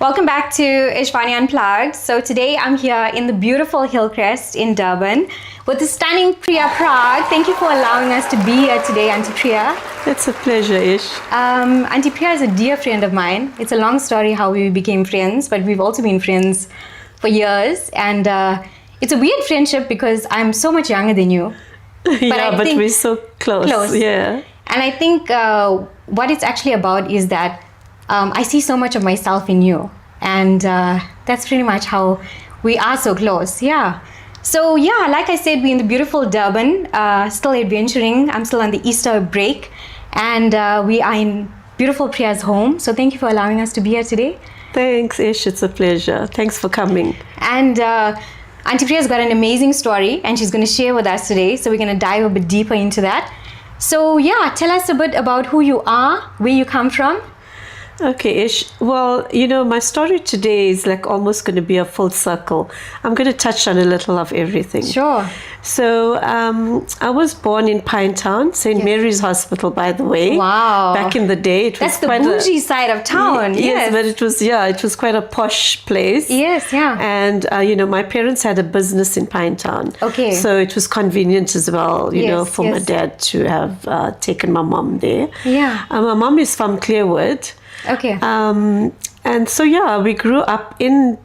Welcome back to Ishvani Unplugged. So today I'm here in the beautiful Hillcrest in Durban with the stunning Preea Praag. Thank you for allowing us to be here today, Auntie Preea. It's a pleasure, Ish. Auntie Preea is a dear friend of mine. It's a long story how we became friends, but we've also been friends for years. And it's a weird friendship because I'm so much younger than you. But we're so close. Yeah. And I think what it's actually about is that I see so much of myself in you. And that's pretty much how we are so close. Yeah. So yeah, like I said, we're in the beautiful Durban, still adventuring. I'm still on the Easter break. And we are in beautiful Preea's home. So thank you for allowing us to be here today. Thanks, Ish. It's a pleasure. Thanks for coming. And Auntie Preea's got an amazing story and she's going to share with us today. So we're going to dive a bit deeper into that. So yeah, tell us a bit about who you are, where you come from. Okay, Ish. Well, my story today is like almost going to be a full circle. I'm going to touch on a little of everything. Sure. So I was born in Pinetown, St. Mary's Hospital, by the way. Wow. Back in the day. That's the bougie side of town. Yes, but it was quite a posh place. Yes, yeah. And, my parents had a business in Pinetown. Okay. So it was convenient as well, for my dad to have taken my mom there. Yeah. My mom is from Clearwood. Okay. And so, we grew up in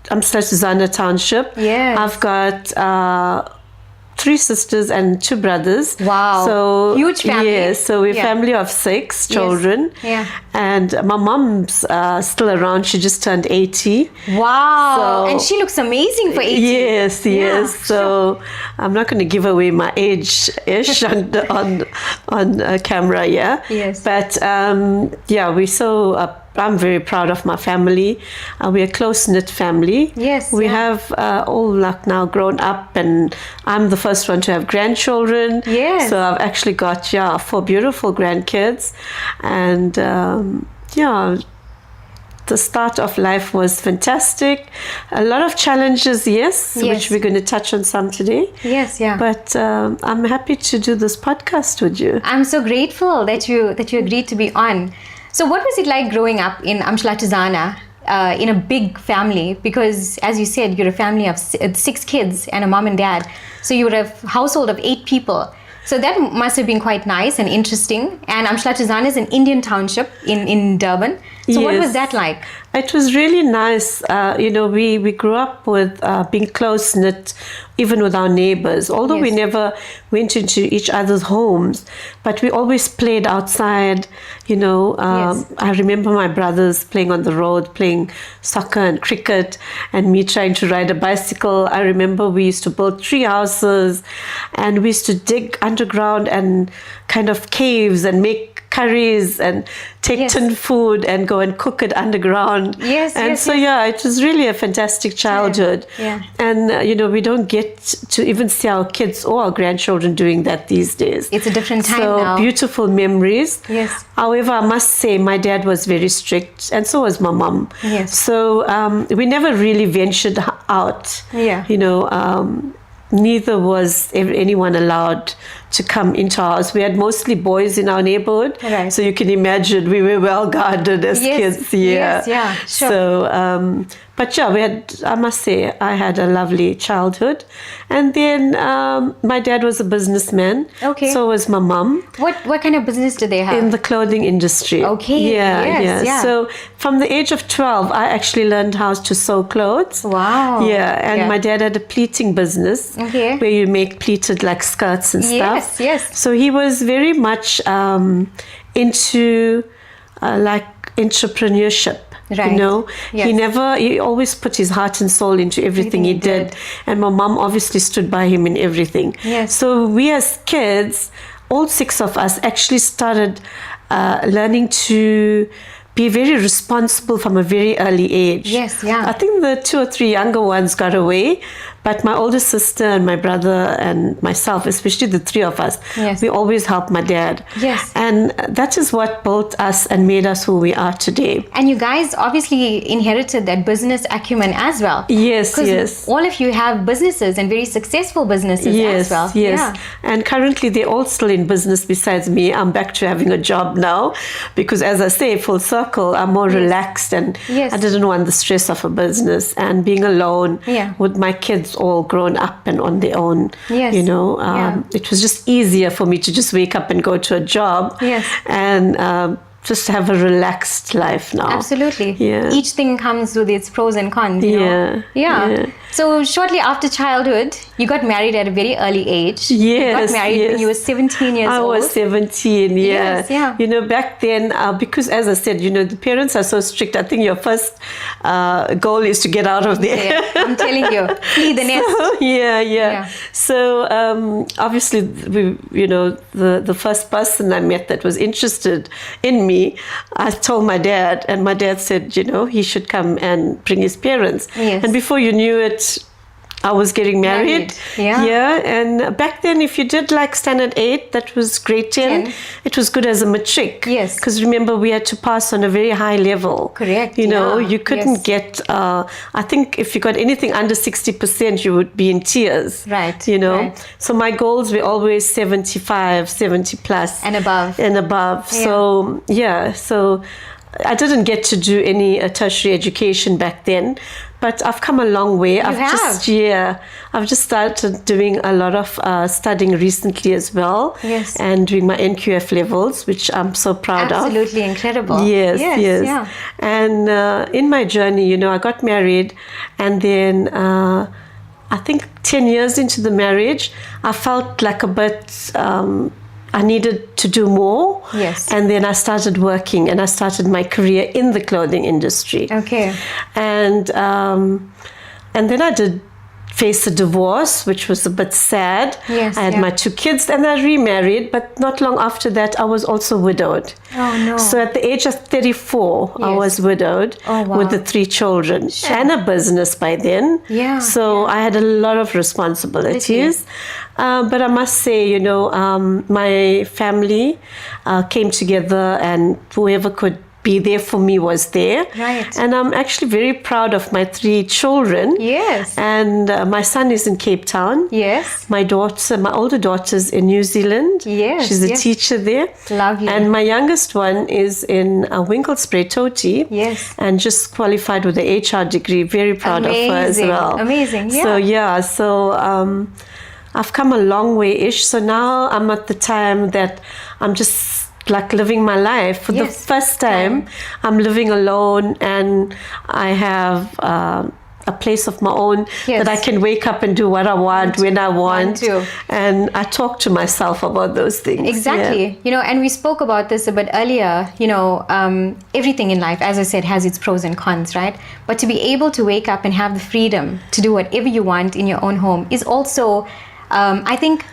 Umhlatuzana Township. Yes. I've got 3 sisters and 2 brothers. Wow. So huge family. Yes, so we're a family of 6 children. Yes. Yeah. And my mom's still around. She just turned 80. Wow. And she looks amazing for 80. Yes. Yeah, so I'm not going to give away my age-ish on camera, yeah. Yes. But we're so I'm very proud of my family. We're a close-knit family. Yes. We have all now grown up, and I'm the first one to have grandchildren. Yes. So I've actually got 4 beautiful grandkids, and the start of life was fantastic. A lot of challenges, which we're going to touch on some today. Yes, yeah. But I'm happy to do this podcast with you. I'm so grateful that you agreed to be on. So what was it like growing up in Umhlatuzana in a big family? Because as you said, you're a family of 6 kids and a mom and dad. So you were a household of 8 people. So that must have been quite nice and interesting. And Umhlatuzana is an Indian township in Durban. So what was that like? It was really nice. We grew up with being close-knit, even with our neighbors. Although we never went into each other's homes, but we always played outside. I remember my brothers playing on the road, playing soccer and cricket, and me trying to ride a bicycle. I remember we used to build tree houses, and we used to dig underground and kind of caves and make curries and take tin food and go and cook it underground. It was really a fantastic childhood. Yeah. And we don't get to even see our kids or our grandchildren doing that these days. It's a different time now. So beautiful memories. Yes. However, I must say my dad was very strict, and so was my mom. Yes. So we never really ventured out. Yeah. Neither was anyone allowed to come into our house. We had mostly boys in our neighborhood. Right. So you can imagine we were well guarded as kids. Yes, yeah, sure. So, I must say, I had a lovely childhood. And then my dad was a businessman. Okay. So was my mom. What kind of business did they have? In the clothing industry. Okay. Yeah. So from the age of 12, I actually learned how to sew clothes. Wow. Yeah. And my dad had a pleating business. Okay. Where you make pleated like skirts and stuff. Yes. So he was very much into entrepreneurship. Right. Yes. He always put his heart and soul into everything he did. And my mom obviously stood by him in everything. Yes. So we as kids, all 6 of us actually started learning to be very responsible from a very early age. Yes, yeah. I think the 2 or 3 younger ones got away, But my older sister and my brother and myself, especially the three of us, Yes. we always helped my dad. Yes. And that is what built us and made us who we are today. And you guys obviously inherited that business acumen as well. Yes, Because yes. all of you have businesses and very successful businesses Yes, as well. yes. Yeah. And currently they're all still in business besides me. I'm back to having a job now because, as I say, full circle, I'm more relaxed and Yes. I didn't want the stress of a business and being alone Yeah. with my kids all grown up and on their own. Yes. You know, Yeah. it was just easier for me to just wake up and go to a job. Yes. And just have a relaxed life now. Absolutely. Yeah. Each thing comes with its pros and cons. You know? Yeah. Yeah. So shortly after childhood, you got married at a very early age. You Yes, got married when yes. you were 17 years I old. was 17, yeah. Yes, yeah. You know, back then, because as I said, you know, the parents are so strict. I think your first goal is to get out of there. Yeah, I'm telling you, flee the nest. Yeah. So obviously, the first person I met that was interested in me, I told my dad, and my dad said, you know, he should come and bring his parents. Yes. And before you knew it, I was getting married. Yeah. And back then, if you did like standard 8, that was grade 10. It was good as a matric. Yes. Because remember, we had to pass on a very high level. Correct, You know, yeah. you couldn't get, I think if you got anything under 60%, you would be in tears. Right, You know, right. so my goals were always 75, 70 plus. And above. And above. Yeah. So I didn't get to do any tertiary education back then, but I've come a long way. I've just started doing a lot of studying recently as well. Yes. And doing my NQF levels, which I'm so proud of. Absolutely incredible. Yes. Yeah. And in my journey, you know, I got married, and then I think 10 years into the marriage, I felt like a bit I needed to do more. Yes. And then I started working, and I started my career in the clothing industry. Okay. And then I did face a divorce, which was a bit sad. Yes, I had my 2 kids, and I remarried, but not long after that, I was also widowed. Oh, no. So at the age of 34, I Yes. was widowed Oh, wow. with the 3 children and a business by then. Yeah, So I had a lot of responsibilities. But I must say, you know, my family came together, and whoever could be there for me was there. Right. And I'm actually very proud of my 3 children. Yes. And my son is in Cape Town. Yes. My older daughter's in New Zealand. Yes, She's a yes. teacher there. Lovely. And my youngest one is in Winklespray, Toti. Yes. And just qualified with the HR degree. Very proud of her as Amazing. well. Amazing, yeah. So I've come a long way-ish. So now I'm at the time that I'm just like living my life. For the Yes. first time, I'm living alone, and I have a place of my own Yes. that I can wake up and do what I want when I want. to. And I talk to myself about those things. Exactly. Yeah. You know, and we spoke about this a bit earlier. You know, everything in life, as I said, has its pros and cons, right? But to be able to wake up and have the freedom to do whatever you want in your own home is also, I think,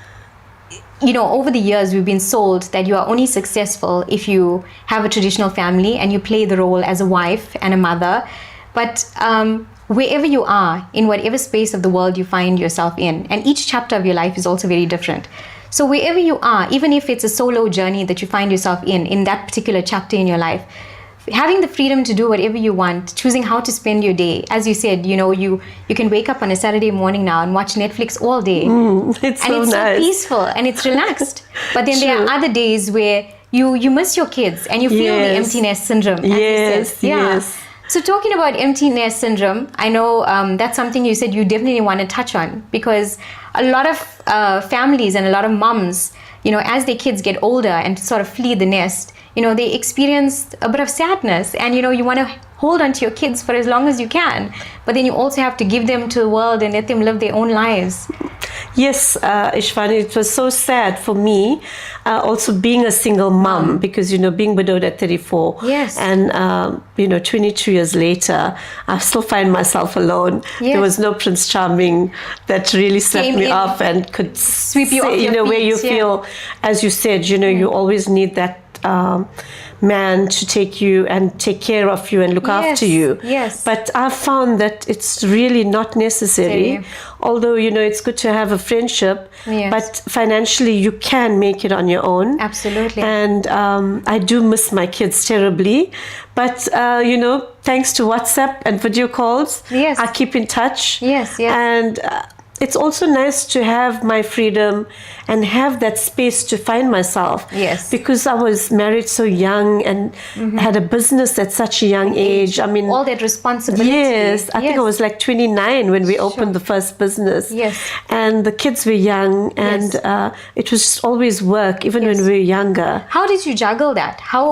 you know, over the years we've been sold that you are only successful if you have a traditional family and you play the role as a wife and a mother. But wherever you are, in whatever space of the world you find yourself in, and each chapter of your life is also very different. So wherever you are, even if it's a solo journey that you find yourself in that particular chapter in your life, having the freedom to do whatever you want, choosing how to spend your day. As you said, you know, you can wake up on a Saturday morning now and watch Netflix all day. It's And so it's nice. so peaceful and it's relaxed. But then there True. are other days where you miss your kids and you feel the Yes. empty nest syndrome. As Yes, you said. Yeah. yes. So talking about empty nest syndrome, I know that's something you said you definitely want to touch on, because a lot of families and a lot of moms, you know, as their kids get older and sort of flee the nest, you know, they experience a bit of sadness, and, you know, you want to hold on to your kids for as long as you can, but then you also have to give them to the world and let them live their own lives. Yes, Ishvani, it was so sad for me, also being a single mom, because, you know, being widowed at 34. Yes. And, you know, 22 years later, I still find myself alone. Yes. There was no Prince Charming that really slapped Came me in, off and could sweep you say, off you your know, where feet, you yeah. feel, as you said, you know, you always need that man to take you and take care of you and look Yes, after you. yes. But I've found that it's really not necessary. although, you know, it's good to have a friendship, Yes. but financially you can make it on your own. Absolutely. And I do miss my kids terribly. But, you know, thanks to WhatsApp and video calls, Yes. I keep in touch. Yes, yes. And it's also nice to have my freedom and have that space to find myself. Yes. Because I was married so young and had a business at such a young age. I mean, all that responsibility. yes, I think I was like 29 when we opened the first business. Yes. And the kids were young, and it was just always work, even when we were younger. How did you juggle that? How,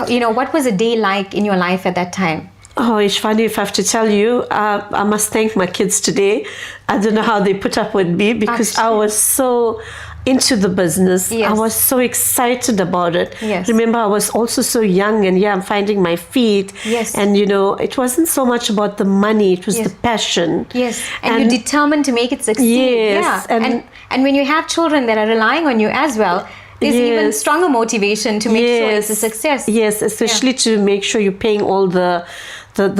you know, what was a day like in your life at that time? Oh, Ishvani, if I have to tell you, I must thank my kids today. I don't know how they put up with me, because I was so into the business. Yes. I was so excited about it. Yes. Remember, I was also so young, and I'm finding my feet. Yes. And, you know, it wasn't so much about the money, it was the passion. Yes. And you're determined to make it succeed. Yes. Yeah. And when you have children that are relying on you as well, there's even stronger motivation to make sure it's a success. Yes, especially to make sure you're paying all the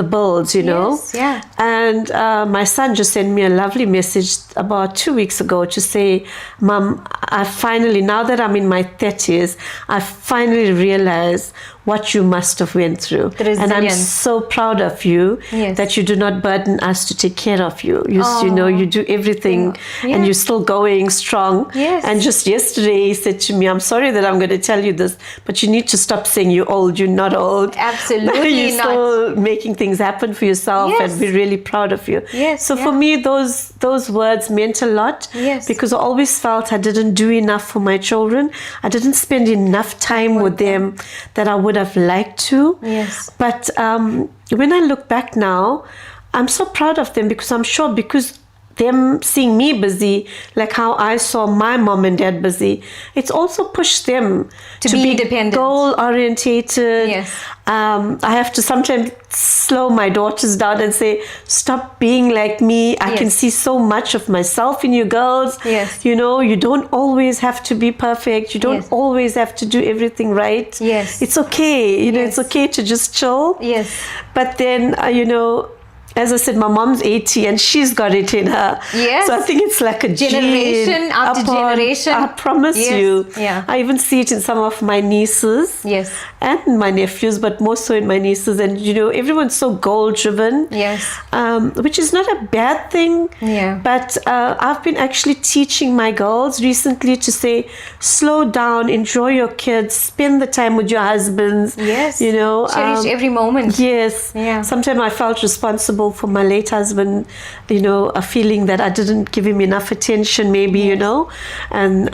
bills, you know. Yes, yeah. And my son just sent me a lovely message about 2 weeks ago to say, Mom, I finally, now that I'm in my 30s, I finally realized what you must have went through. And I'm so proud of you that you do not burden us to take care of you. You know, you do everything and you're still going strong. Yes. And just yesterday he said to me, I'm sorry that I'm going to tell you this, but you need to stop saying you're old. You're not old. Absolutely you're still making things happen for yourself, and we're really proud of you. Yes. So for me, those words meant a lot. Yes. Because I always felt I didn't do enough for my children. I didn't spend enough time with them that I would have liked to. Yes. But when I look back now, I'm so proud of them, because I'm sure because them seeing me busy, like how I saw my mom and dad busy, it's also pushed them to be independent, goal orientated. Yes. I have to sometimes slow my daughters down and say, stop being like me. I can see so much of myself in you girls. Yes. You know, you don't always have to be perfect. You don't always have to do everything right. Yes. It's okay. You know, it's okay to just chill. Yes. But then, you know, as I said, my mom's 80 and she's got it in her. Yes. So I think it's like a generation after generation. I promise you. Yeah. I even see it in some of my nieces. Yes. And my nephews, but more so in my nieces. And, you know, everyone's so goal-driven. Yes. Which is not a bad thing. Yeah. But I've been actually teaching my girls recently to say, slow down, enjoy your kids, spend the time with your husbands. Yes. You know. Cherish every moment. Yes. Yeah. Sometimes I felt responsible for my late husband, you know, a feeling that I didn't give him enough attention, maybe, you know. And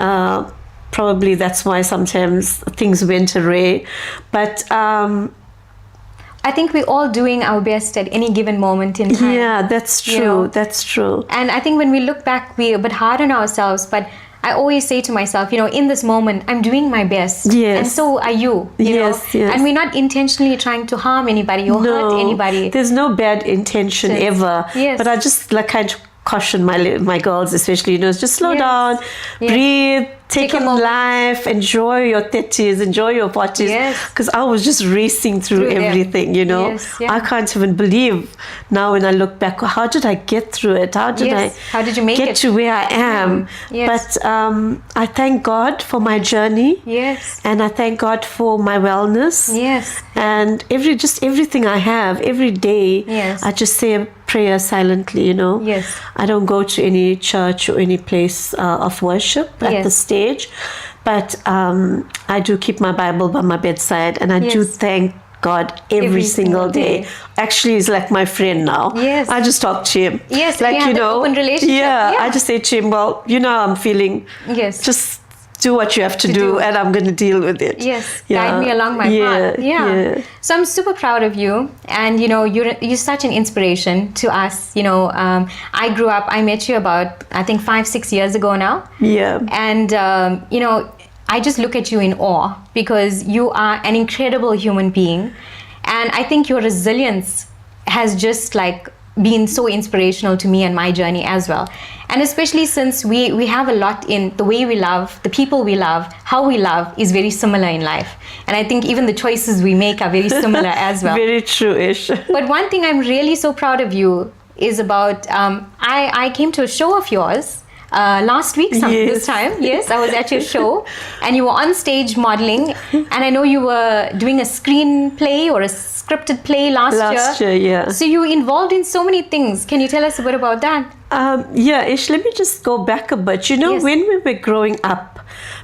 probably that's why sometimes things went awry. But I think we're all doing our best at any given moment in time. Yeah, that's true. You know? That's true. And I think when we look back, we're a bit hard on ourselves. But I always say to myself, you know, in this moment, I'm doing my best. Yes. And so are you. You know? Yes. And we're not intentionally trying to harm anybody or hurt anybody. There's no bad intention ever. Yes. But I just like kind of caution my girls, especially, you know, just slow down, breathe, take in life, enjoy your 30s, enjoy your 40s. Because I was just racing through everything, you know. I can't even believe now when I look back, how did I get through it? How did you make get it to where I am? But I thank God for my journey. Yes. And I thank God for my wellness. Yes. And everything I have, every day, I just say a prayer silently, you know. Yes. I don't go to any church or any place of worship at the stage, but I do keep my Bible by my bedside, and I do thank God every single day. Actually, he's like my friend now. Yes. I just talk to him. Yes, like, you know, open relationship. I just say to him, well, you know how I'm feeling. Yes. Just do what you have to do, and I'm going to deal with it. Yes, guide me along my path. Yeah. So I'm super proud of you, and you know, you're such an inspiration to us. You know, I met you about, I think 5-6 years ago now. Yeah. And you know, I just look at you in awe, because you are an incredible human being, and I think your resilience has just like been so inspirational to me and my journey as well. And especially since we have a lot in the way we love, the people we love, how we love is very similar in life. And I think even the choices we make are very similar as well. Very true-ish. But one thing I'm really so proud of you is about I came to a show of yours last week this time. Yes, I was at your show and you were on stage modeling, and I know you were doing a screenplay or a scripted play last year. Yeah. So you were involved in so many things. Can you tell us a bit about that? Ish, let me just go back a bit. Yes. When we were growing up,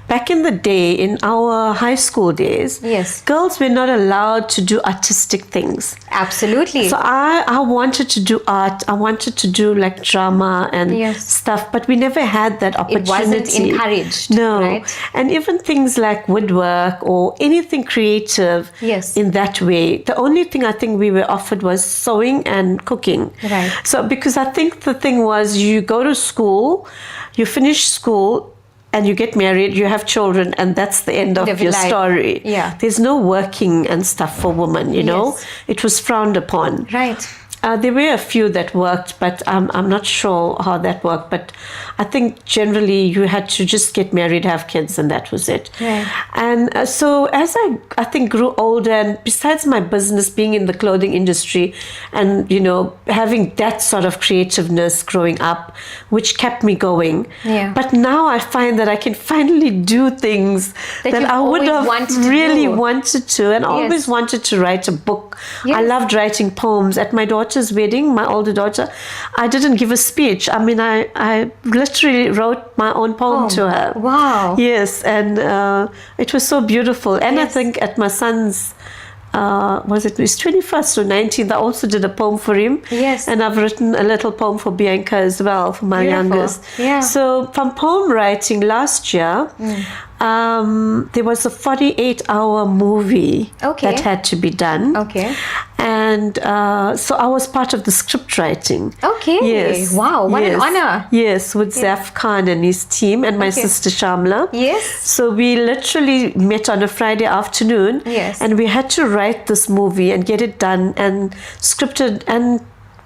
back in the day, in our high school days, yes, girls were not allowed to do artistic things. Absolutely. So I wanted to do art. I wanted to do like drama and stuff, but we never had that opportunity. It wasn't encouraged. No. Right? And even things like woodwork or anything creative in that way, the only thing I think we were offered was sewing and cooking. Right. So because I think the thing was, you go to school, you finish school, and you get married, you have children, and that's the end of your story. Yeah. There's no working and stuff for women, you know. It was frowned upon. Right. There were a few that worked, but I'm not sure how that worked. But I think generally you had to just get married, have kids, and that was it. Right. And so as I think grew older, and besides my business being in the clothing industry, and having that sort of creativeness growing up, which kept me going. Yeah. But now I find that I can finally do things that I would have really wanted to, and always wanted to write a book. Yes. I loved writing poems. At my daughter's wedding, my older daughter, I didn't give a speech. I mean, I literally wrote my own poem to her. Wow. Yes, and it was so beautiful. And I think at my son's his 21st or 19th, I also did a poem for him. Yes. And I've written a little poem for Bianca as well, for my youngest. Yeah. So from poem writing last year, there was a 48-hour movie that had to be done. Okay. And so I was part of the script writing. Okay. Yes. Wow, what an honor. Yes, with Zaf Khan and his team and my sister Shamla. Yes. So we literally met on a Friday afternoon. Yes. And we had to write this movie and get it done and scripted and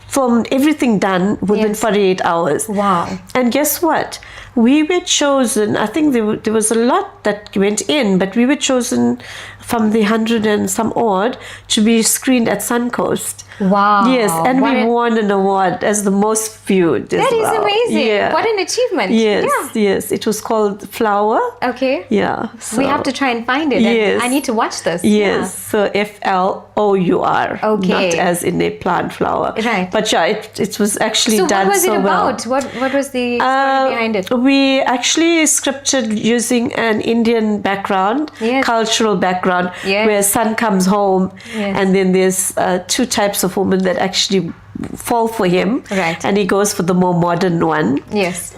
filmed, everything done within 48 hours. Wow. And guess what? We were chosen, I think there was a lot that went in, but we were chosen from the 100 and some odd to be screened at Suncoast. Wow. Yes, and we won an award as the most viewed. That is amazing. Yeah. What an achievement. Yes. It was called Flower. Okay. Yeah. So we have to try and find it. Yes. I need to watch this. Yes. So FLOUR. Okay. Not as in a plant flower. Right. But it was actually done so well. So what was it about? What was the story behind it? We actually scripted using an Indian background, cultural background, where son comes home and then there's two types of women that actually fall for him, right? And he goes for the more modern one,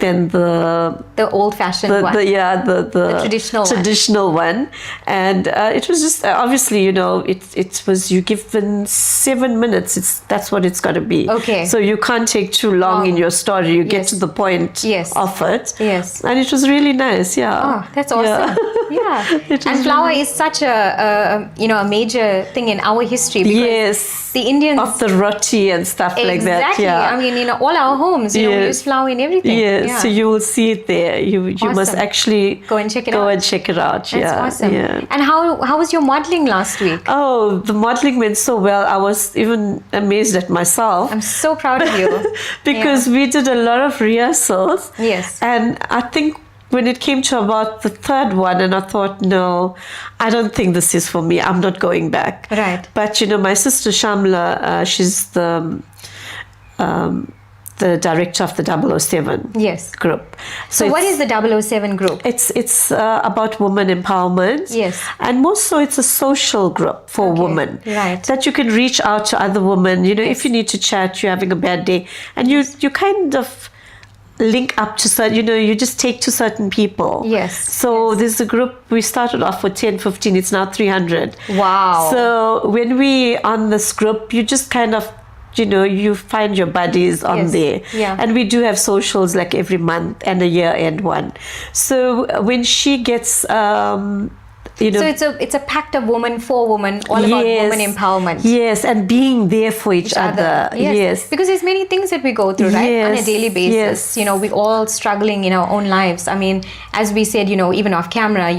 than the old-fashioned one, the traditional one. And it was just obviously, it was, you given 7 minutes. That's what it's got to be. Okay. So you can't take too long in your story. You get to the point of it. Yes. And it was really nice. Yeah. Oh, that's awesome. Yeah. And flower is such a major thing in our history. Because the Indians of the roti and stuff like that. Exactly. I mean, in all our homes, we use flour in everything. Yes. So you will see it there. You must actually go and check it out. That's awesome. Yeah. And how was your modeling last week? Oh, the modeling went so well. I was even amazed at myself. I'm so proud of you. Because we did a lot of rehearsals. Yes. And I think when it came to about the third one, and I thought, no, I don't think this is for me. I'm not going back. Right. But my sister Shamla, she's the director of the 007 group. So what is the 007 group? It's about women empowerment. Yes. And more so, it's a social group for women. Right. That you can reach out to other women. If you need to chat, you're having a bad day, and you kind of link up to certain, you just take to certain people. Yes. So there's a group, we started off with 10, 15, it's now 300. Wow. So when we on this group, you just kind of, you find your buddies on there. Yeah. And we do have socials like every month and a year-end one. So when she gets so it's a pact of woman for woman, all about woman empowerment. Yes, and being there for each other. Yes. Because there's many things that we go through, right? On a daily basis. We're all struggling in our own lives. I mean, as we said, even off camera,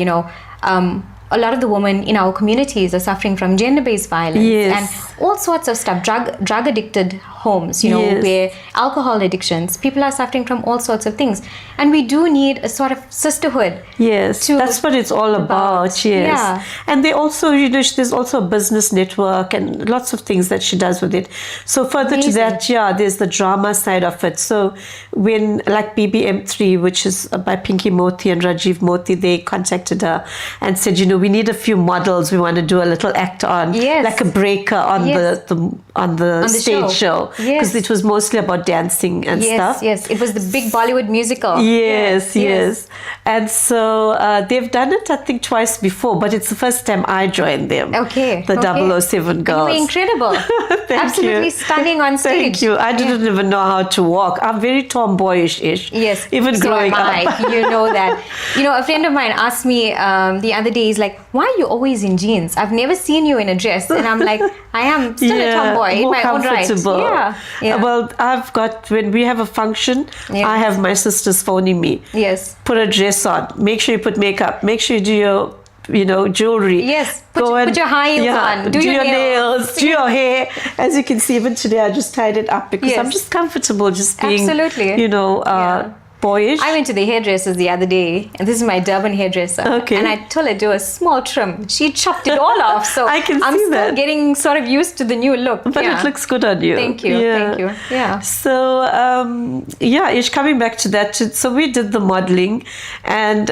a lot of the women in our communities are suffering from gender-based violence and all sorts of stuff, drug addicted, homes, where alcohol addictions, people are suffering from all sorts of things. And we do need a sort of sisterhood. Yes, that's what it's all about. Yes. Yeah. And they also, there's also a business network and lots of things that she does with it. So further to that, there's the drama side of it. So when, like BBM3, which is by Pinky Moti and Rajiv Moti, they contacted her and said, we need a few models we want to do a little act on, like a breaker on the stage show, because it was mostly about dancing and stuff. Yes, it was the big Bollywood musical. Yes. And so they've done it, I think, twice before, but it's the first time I joined them. Okay. The 007 girls. You were incredible. Absolutely stunning on stage. Thank you. I didn't even know how to walk. I'm very tomboyish-ish. Yes. Even so growing am up. You know that. A friend of mine asked me the other day, he's like, why are you always in jeans? I've never seen you in a dress. And I'm like, I am still a tomboy in my own right. Yeah. Well, I've got, when we have a function, I have my sisters phoning me. Yes. Put a dress on. Make sure you put makeup. Make sure you do your, jewelry. Yes. Put your high heels on. Do your nails. Do your hair. As you can see, even today, I just tied it up because I'm just comfortable just being, boyish. I went to the hairdressers the other day, and this is my Durban hairdresser. Okay. And I told her to do a small trim. She chopped it all off. So I'm still getting sort of used to the new look. But it looks good on you. Thank you. Thank you. Yeah. So, Ish, coming back to that, so we did the modeling, and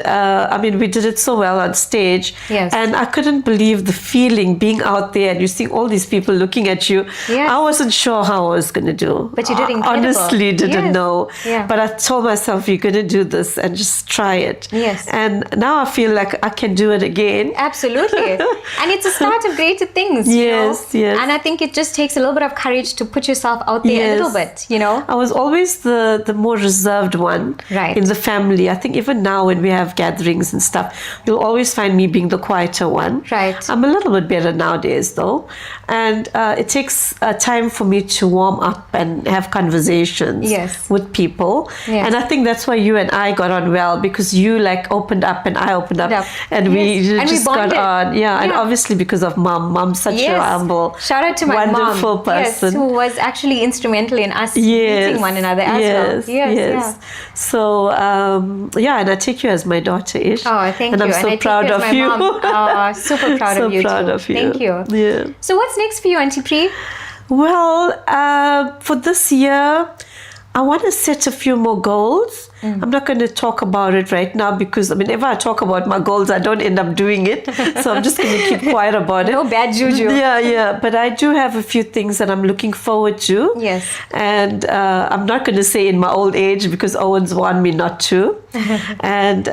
we did it so well on stage. Yes. And I couldn't believe the feeling being out there and you seeing all these people looking at you. Yes. I wasn't sure how I was going to do. But you did incredible. Honestly, didn't know. Yeah. But I told myself, you're going to do this and just try it. Yes. And now I feel like I can do it again. Absolutely. And it's a start of greater things, Yes. And I think it just takes a little bit of courage to put yourself out there a little bit, I was always the more reserved one in the family. I think even now when we have gatherings and stuff, you'll always find me being the quieter one. Right. I'm a little bit better nowadays though. And it takes time for me to warm up and have conversations with people. Yes. And I think that's why you and I got on well, because you opened up and I opened up and we just got on. And obviously because of Mom's such a humble, shout out to my wonderful person. who was actually instrumental in us meeting one another as well. Yes. So and I take you as my daughter, Ish. Oh, thank and you. I'm so proud of you. Oh, super proud of you proud too. of you. Thank you. Yeah. So what's next for you, Auntie Preea? Well, for this year, I want to set a few more goals. I'm not going to talk about it right now because, whenever I talk about my goals, I don't end up doing it. So I'm just going to keep quiet about it. No bad juju. Yeah. But I do have a few things that I'm looking forward to. Yes. And I'm not going to say in my old age because Owen's warned me not to. And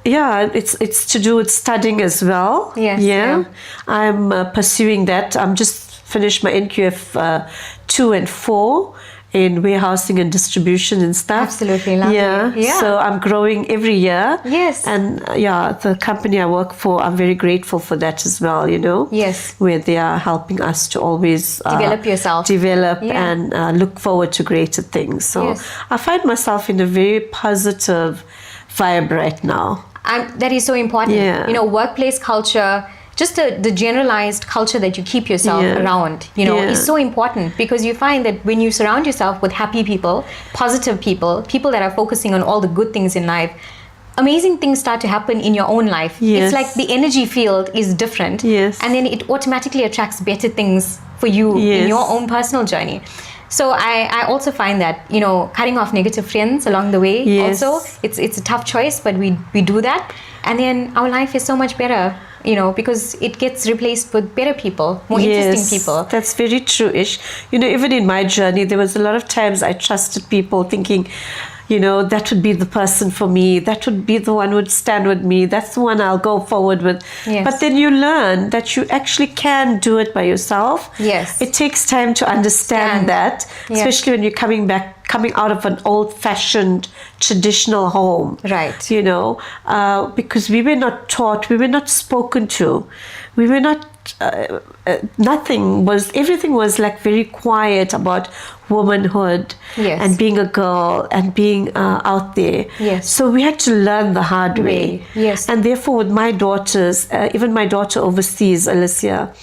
it's to do with studying as well. Yes. Yeah. I'm pursuing that. I'm just finished my NQF 2 and 4. In warehousing and distribution and stuff. Absolutely lovely. Yeah. So I'm growing every year. Yes. And the company I work for, I'm very grateful for that as well, Yes. Where they are helping us to always develop yourself. And look forward to greater things. So I find myself in a very positive vibe right now. That is so important. Yeah. Workplace culture, just the generalized culture that you keep yourself around, is so important, because you find that when you surround yourself with happy people, positive people that are focusing on all the good things in life, amazing things start to happen in your own life. Yes. It's like the energy field is different. Yes. And then it automatically attracts better things for you in your own personal journey. So I also find that, cutting off negative friends along the way, also, it's a tough choice, but we do that. And then our life is so much better, because it gets replaced with better people, more interesting people. That's very true-ish. Even in my journey, there was a lot of times I trusted people thinking, that would be the person for me. That would be the one who would stand with me. That's the one I'll go forward with. Yes. But then you learn that you actually can do it by yourself. Yes. It takes time to understand that, especially when you're coming out of an old-fashioned traditional home. Right. Because we were not taught, we were not spoken to, we were not, everything was very quiet about womanhood Yes. and being a girl and being out there. Yes. So we had to learn the hard way. Yes. And therefore, with my daughters, even my daughter overseas, Alicia,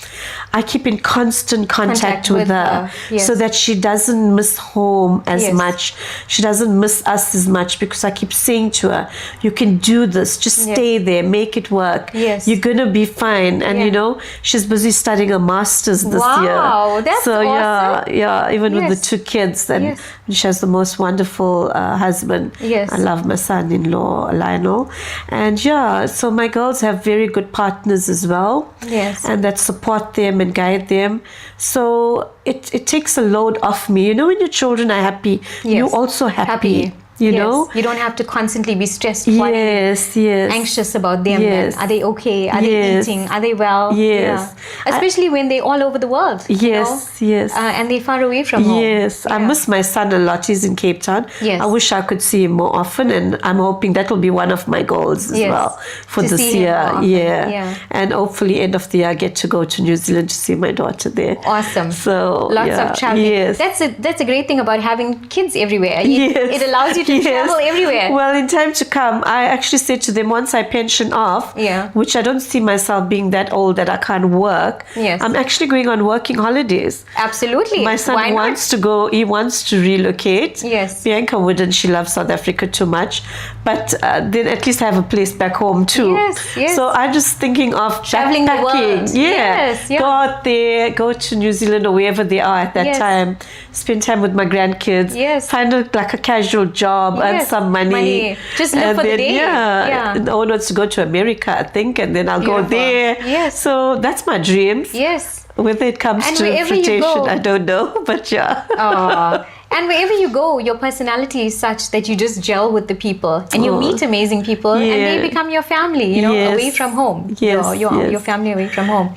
I keep in constant contact with her, yes. so that she doesn't miss home as Yes. much. She doesn't miss us as much, because I keep saying to her, you can do this. Just stay there, make it work. Yes. You're going to be fine. And Yeah. you know, she's busy studying a master's this year. Wow, that's so awesome. yeah, even with the Yes. 2 kids, and Yes. she has the most wonderful husband. Yes. I love my son-in-law, Lionel. And yeah, so my girls have very good partners as well. Yes. And that support them and guide them. So it takes a load off me. You know, when your children are happy, you're also happy. You Yes. know? You don't have to constantly be stressed, worried, Yes, yes. anxious about them. Yes. And are they okay? Are they Yes. eating? Are they well? Yes. Yeah. Especially when they're all over the world. Yes, yes. And they're far away from home. Yes, I Yeah. miss my son a lot. He's in Cape Town. Yes. I wish I could see him more often, and I'm hoping that will be one of my goals as Yes. well for To this see him year. more often. Yeah. Yeah. And hopefully end of the year I get to go to New Zealand to see my daughter there. Awesome. So Lots yeah, of traveling. Yes. That's a great thing about having kids everywhere. Yes. It allows you to Yes. travel everywhere. Well, in time to come, I actually said to them, once I pension off, Yeah. which I don't see myself being that old that I can't work, Yes. I'm actually going on working holidays. Absolutely. My Why son not? wants to go, he wants to relocate. Yes. Bianca wouldn't, she loves South Africa too much. But then at least I have a place back home too. Yes, yes. So I'm just thinking of Traveling the backpacking. world. Yeah. Yes, yeah. Go out there, go to New Zealand or wherever they are at that Yes. time. Spend time with my grandkids. Yes. Find like a casual job, earn Yes, some money. Just live And for the then, day. Yeah. No one wants to go to America, I think, and then I'll go Beautiful. there. Yes. So that's my dreams. Yes. Whether it comes And to wherever you invitation, go- I don't know, but yeah. Aw. And wherever you go, your personality is such that you just gel with the people and you meet amazing people and they Yeah. become your family, you know, Yes. away from home. Yes, Your family away from home.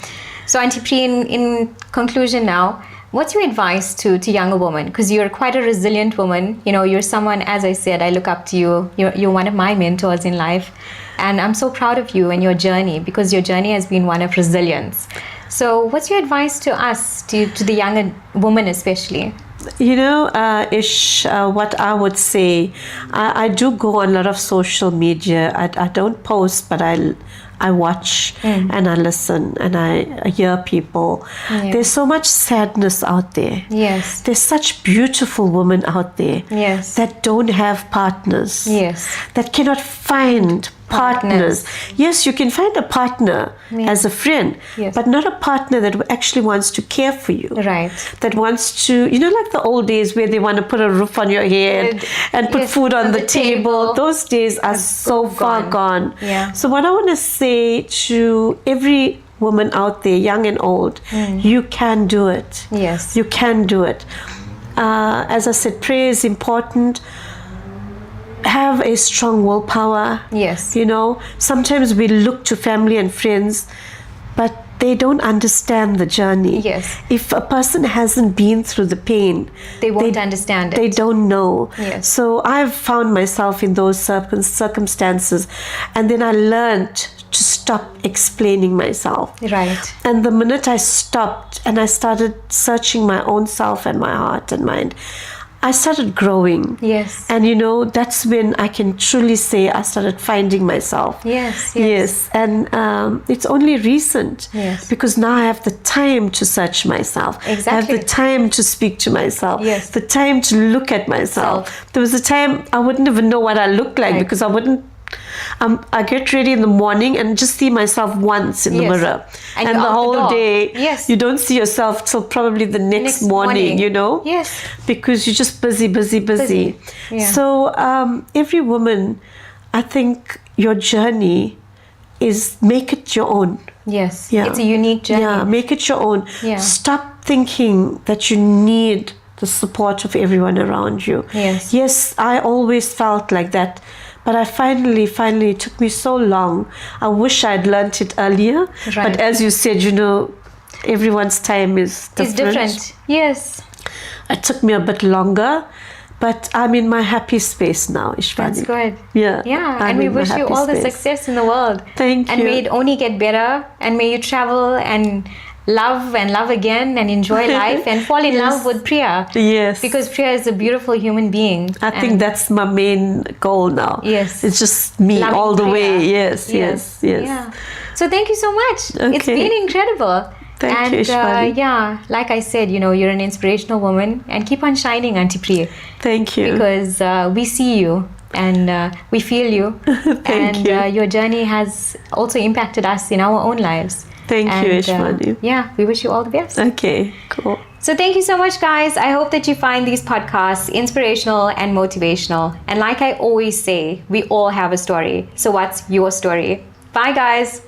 So Auntie Preea, in conclusion now, what's your advice to younger women? Because you're quite a resilient woman. You know, you're someone, as I said, I look up to you. You're one of my mentors in life. And I'm so proud of you and your journey, because your journey has been one of resilience. So what's your advice to us, to the younger woman especially? You know, Ish, what I would say, I do go on a lot of social media. I don't post, but I watch and I listen and I hear people. Yeah. There's so much sadness out there. Yes. There's such beautiful women out there Yes. that don't have partners. Yes. That cannot find partners. Yes, you can find a partner Yeah. as a friend, Yes. but not a partner that actually wants to care for you. Right. That wants to, you know, like the old days where they want to put a roof on your head and put Yes, food on the table. table. Those days are so far gone. Yeah. So what I want to say to every woman out there, young and old, you can do it. Yes. You can do it. As I said, prayer is important. Have a strong willpower. Yes. You know, sometimes we look to family and friends, but they don't understand the journey. Yes. If a person hasn't been through the pain, They won't understand it. They don't know. Yes. So I've found myself in those circumstances, and then I learned to stop explaining myself. Right. And the minute I stopped and I started searching my own self and my heart and mind, I started growing. Yes. And you know, that's when I can truly say I started finding myself. Yes, yes. Yes. And it's only recent. Yes. Because now I have the time to search myself. I have Exactly. the time to speak to myself. Yes. The time to look at myself. There was a time I wouldn't even know what I looked like, Right. because I wouldn't. I get ready in the morning and just see myself once in the Yes. mirror, And and you're the out the whole door. day Yes. you don't see yourself till probably the next morning. You know, Yes. because you're just busy. Yeah. So every woman, I think your journey is, make it your own. Yes. Yeah. It's a unique journey. Yeah, make it your own. Yeah. Stop thinking that you need the support of everyone around you. Yes. Yes, I always felt like that. But I finally, it took me so long. I wish I'd learnt it earlier. Right. But as you said, you know, everyone's time is different. It's different. Yes. It took me a bit longer. But I'm in my happy space now, Ishvani. That's good. Yeah. Yeah. I'm And we in my wish you happy all the space. success in the world. Thank And you. may it only get better. And may you travel and love and love again and enjoy life and fall in love with Preea. Yes. Because Preea is a beautiful human being. I think that's my main goal now. Yes. It's just me Loving all the Preea. way. Yes. Yeah. So thank you so much. It's been incredible. Thank you, Ishvani. Yeah, like I said, you're an inspirational woman, and keep on shining, Auntie Preea. Thank you. Because we see you and we feel you. Thank you. Your journey has also impacted us in our own lives. Thank you, Ishvani. Yeah, we wish you all the best. Okay, cool. So thank you so much, guys. I hope that you find these podcasts inspirational and motivational. And like I always say, we all have a story. So what's your story? Bye, guys.